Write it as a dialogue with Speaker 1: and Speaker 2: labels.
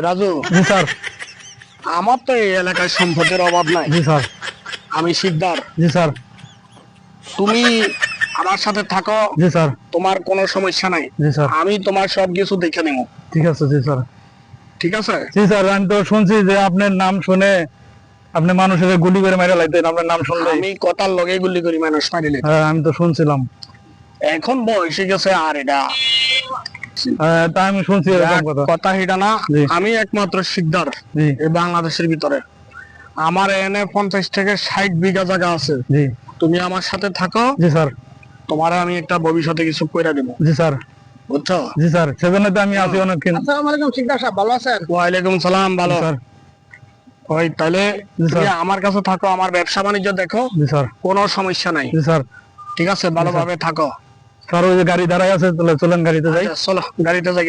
Speaker 1: রাজু,
Speaker 2: জি sir.
Speaker 1: আমার তো এই এলাকায় সম্পদের অভাব নাই।
Speaker 2: জি স্যার।
Speaker 1: আমি শিকদার।
Speaker 2: জি স্যার।
Speaker 1: তুমি আমার সাথে থাকো,
Speaker 2: জি স্যার।
Speaker 1: তোমার কোনো সমস্যা নাই।
Speaker 2: জি স্যার।
Speaker 1: আমি তোমার সবকিছু দেখে নেব।
Speaker 2: ঠিক আছে। জি স্যার।
Speaker 1: ঠিক আছে?
Speaker 2: জি স্যার, আমি তো শুনছি যে আপনার নাম শুনে আপনি মানুষের গুলি করে মেরে লাইতেন আপনার নাম শুনলেই।
Speaker 1: আমি কথার লগে গুলি করি মানুষ মারিলে।
Speaker 2: হ্যাঁ, আমি তো শুনছিলাম।
Speaker 1: এখন বয়স হয়ে গেছে আর এটা
Speaker 2: হ্যাঁ, তা আমি শুনছি এরকম কথা।
Speaker 1: কথা এটা না।
Speaker 2: জি।
Speaker 1: আমি একমাত্র শিকদার
Speaker 2: জি।
Speaker 1: এই বাংলাদেশের ভিতরে। আমার এনে 50 থেকে 60 বিঘা জায়গা আছে।
Speaker 2: জি।
Speaker 1: তুমি আমার সাথে থাকো,
Speaker 2: জি স্যার।
Speaker 1: তোমার আমি একটা ভবিষ্যতে কিছু কইরা দেব।
Speaker 2: জি স্যার।
Speaker 1: বুঝছো?
Speaker 2: জি স্যার, সেজন্য তো আমি আছি অনেকক্ষণ।
Speaker 1: আসসালামু আলাইকুম শিকদার সাহেব, ভালো আছেন? ওয়ালাইকুম সালাম,
Speaker 2: জি
Speaker 1: ভালো।
Speaker 2: স্যার।
Speaker 1: ওই তাহলে
Speaker 2: জি
Speaker 1: তুমি
Speaker 2: স্যার।
Speaker 1: আমার কাছে থাকো, আমার ব্যবসা বাণিজ্য দেখো,
Speaker 2: জি স্যার।
Speaker 1: কোনো সমস্যা নাই।
Speaker 2: জি স্যার।
Speaker 1: ঠিক আছে, ভালোভাবে থাকো।
Speaker 2: স্যার, ওই যে গাড়ি দাঁড়ায় আছে, তাহলে চলেন গাড়িতে যাই।
Speaker 1: আচ্ছা, চলো গাড়িতে যাই।